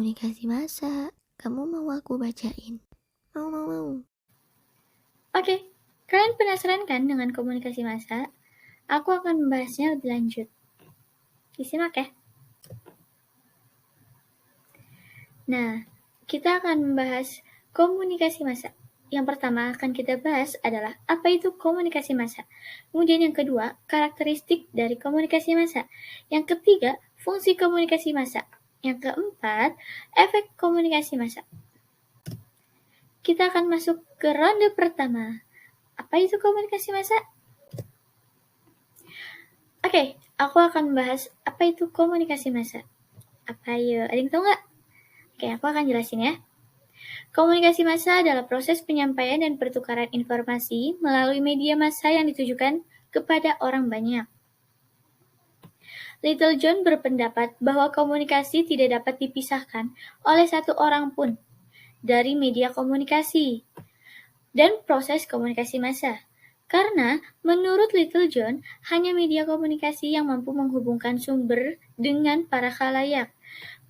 komunikasi massa. Kamu mau aku bacain? Mau. Oke, kalian penasaran kan dengan komunikasi massa? Aku akan membahasnya lebih lanjut. Disimak ya. Nah, kita akan membahas komunikasi massa. Yang pertama akan kita bahas adalah apa itu komunikasi massa. Kemudian yang kedua, karakteristik dari komunikasi massa. Yang ketiga, fungsi komunikasi massa. Yang keempat, efek komunikasi massa. Kita akan masuk ke ronde pertama. Apa itu komunikasi massa? Oke, aku akan membahas apa itu komunikasi massa. Apa ya? Ada yang tahu nggak? Oke, aku akan jelasin ya. Komunikasi massa adalah proses penyampaian dan pertukaran informasi melalui media massa yang ditujukan kepada orang banyak. Little John berpendapat bahwa komunikasi tidak dapat dipisahkan oleh satu orang pun dari media komunikasi dan proses komunikasi massa. Karena menurut Little John, hanya media komunikasi yang mampu menghubungkan sumber dengan para khalayak,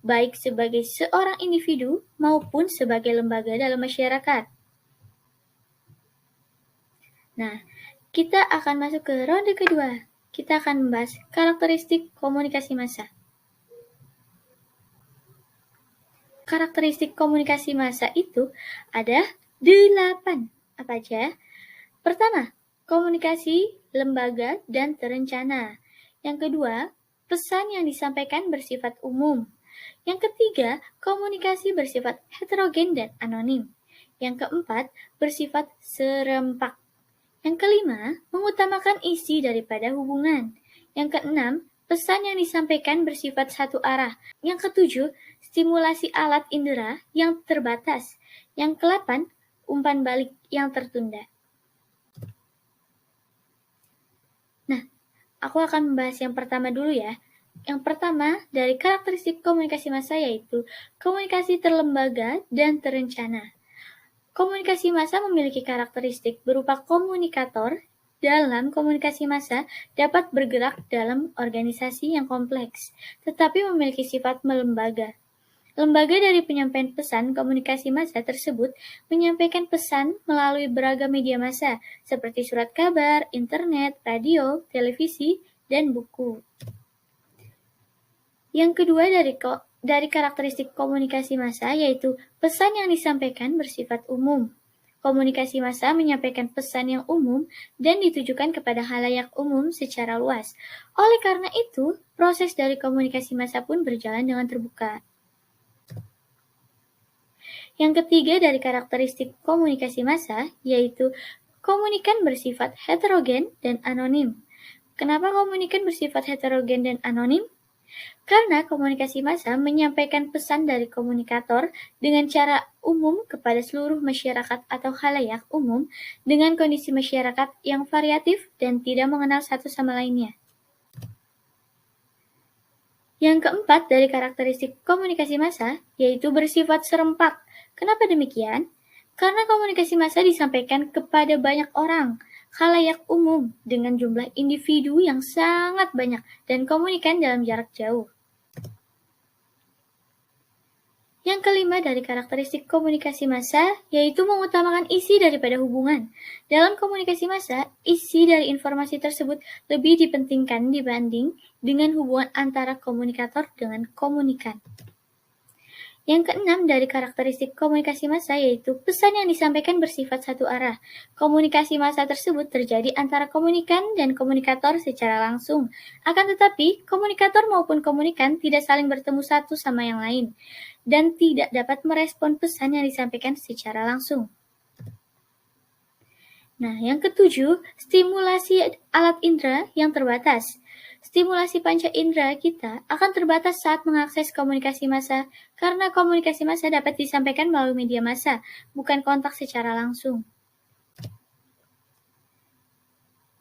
baik sebagai seorang individu maupun sebagai lembaga dalam masyarakat. Nah, kita akan masuk ke ronde kedua. Kita akan membahas karakteristik komunikasi massa. Karakteristik komunikasi massa itu ada 8. Apa aja? Pertama, komunikasi, lembaga, dan terencana. Yang kedua, pesan yang disampaikan bersifat umum. Yang ketiga, komunikasi bersifat heterogen dan anonim. Yang keempat, bersifat serempak. Yang kelima, mengutamakan isi daripada hubungan. Yang keenam, pesan yang disampaikan bersifat satu arah. Yang ketujuh, stimulasi alat indera yang terbatas. Yang ke-8, umpan balik yang tertunda. Nah, aku akan membahas yang pertama dulu ya. Yang pertama, dari karakteristik komunikasi massa yaitu komunikasi terlembaga dan terencana. Komunikasi massa memiliki karakteristik berupa komunikator dalam komunikasi massa dapat bergerak dalam organisasi yang kompleks, tetapi memiliki sifat melembaga. Lembaga dari penyampaian pesan komunikasi massa tersebut menyampaikan pesan melalui beragam media massa, seperti surat kabar, internet, radio, televisi, dan buku. Yang kedua dari karakteristik komunikasi massa yaitu pesan yang disampaikan bersifat umum. Komunikasi massa menyampaikan pesan yang umum dan ditujukan kepada khalayak umum secara luas. Oleh karena itu, proses dari komunikasi massa pun berjalan dengan terbuka. Yang ketiga dari karakteristik komunikasi massa yaitu komunikan bersifat heterogen dan anonim. Kenapa komunikan bersifat heterogen dan anonim? Karena komunikasi massa menyampaikan pesan dari komunikator dengan cara umum kepada seluruh masyarakat atau khalayak umum dengan kondisi masyarakat yang variatif dan tidak mengenal satu sama lainnya. Yang keempat dari karakteristik komunikasi massa yaitu bersifat serempak. Kenapa demikian? Karena komunikasi massa disampaikan kepada banyak orang, khalayak umum dengan jumlah individu yang sangat banyak dan komunikan dalam jarak jauh. Yang kelima dari karakteristik komunikasi massa yaitu mengutamakan isi daripada hubungan. Dalam komunikasi massa, isi dari informasi tersebut lebih dipentingkan dibanding dengan hubungan antara komunikator dengan komunikan. Yang keenam dari karakteristik komunikasi massa yaitu pesan yang disampaikan bersifat satu arah. Komunikasi massa tersebut terjadi antara komunikan dan komunikator secara langsung. Akan tetapi, komunikator maupun komunikan tidak saling bertemu satu sama yang lain dan tidak dapat merespon pesan yang disampaikan secara langsung. Nah, yang ketujuh, stimulasi alat indera yang terbatas. Stimulasi panca indera kita akan terbatas saat mengakses komunikasi massa karena komunikasi massa dapat disampaikan melalui media massa, bukan kontak secara langsung.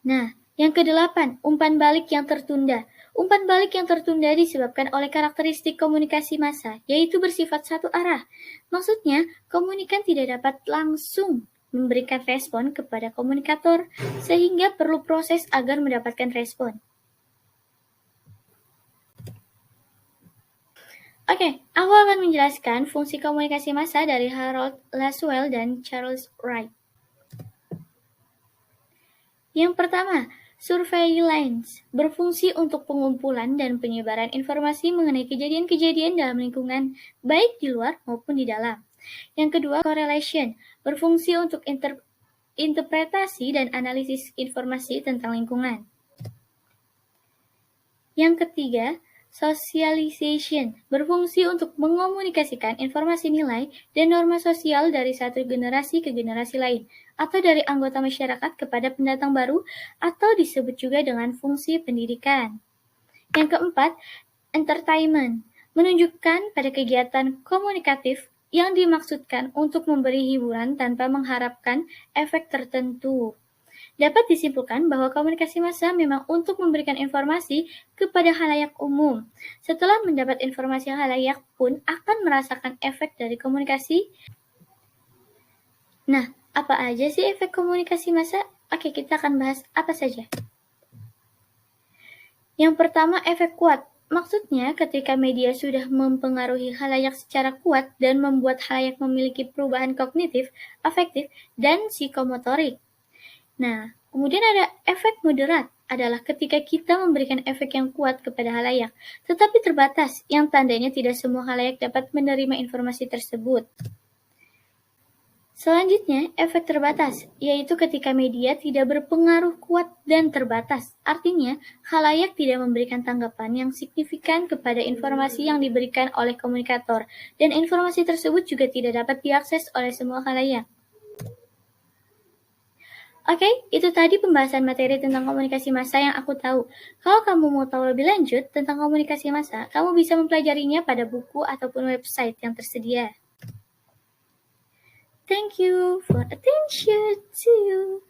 Nah, yang kedelapan, umpan balik yang tertunda. Umpan balik yang tertunda disebabkan oleh karakteristik komunikasi massa, yaitu bersifat satu arah. Maksudnya, komunikan tidak dapat langsung memberikan respon kepada komunikator, sehingga perlu proses agar mendapatkan respon. Oke, aku akan menjelaskan fungsi komunikasi massa dari Harold Laswell dan Charles Wright. Yang pertama, surveillance berfungsi untuk pengumpulan dan penyebaran informasi mengenai kejadian-kejadian dalam lingkungan, baik di luar maupun di dalam. Yang kedua, correlation berfungsi untuk interpretasi dan analisis informasi tentang lingkungan. Yang ketiga, socialization berfungsi untuk mengomunikasikan informasi nilai dan norma sosial dari satu generasi ke generasi lain, atau dari anggota masyarakat kepada pendatang baru, atau disebut juga dengan fungsi pendidikan. Yang keempat, entertainment menunjukkan pada kegiatan komunikatif yang dimaksudkan untuk memberi hiburan tanpa mengharapkan efek tertentu. Dapat disimpulkan bahwa komunikasi massa memang untuk memberikan informasi kepada khalayak umum. Setelah mendapat informasi, khalayak pun akan merasakan efek dari komunikasi. Nah, apa aja sih efek komunikasi massa? Oke, kita akan bahas apa saja. Yang pertama, efek kuat. Maksudnya, ketika media sudah mempengaruhi khalayak secara kuat dan membuat khalayak memiliki perubahan kognitif, afektif, dan psikomotorik. Nah, kemudian ada efek moderat, adalah ketika kita memberikan efek yang kuat kepada khalayak, tetapi terbatas, yang tandanya tidak semua khalayak dapat menerima informasi tersebut. Selanjutnya, efek terbatas, yaitu ketika media tidak berpengaruh kuat dan terbatas. Artinya, khalayak tidak memberikan tanggapan yang signifikan kepada informasi yang diberikan oleh komunikator, dan informasi tersebut juga tidak dapat diakses oleh semua khalayak. Oke, itu tadi pembahasan materi tentang komunikasi massa yang aku tahu. Kalau kamu mau tahu lebih lanjut tentang komunikasi massa, kamu bisa mempelajarinya pada buku ataupun website yang tersedia. Thank you for attention. See you.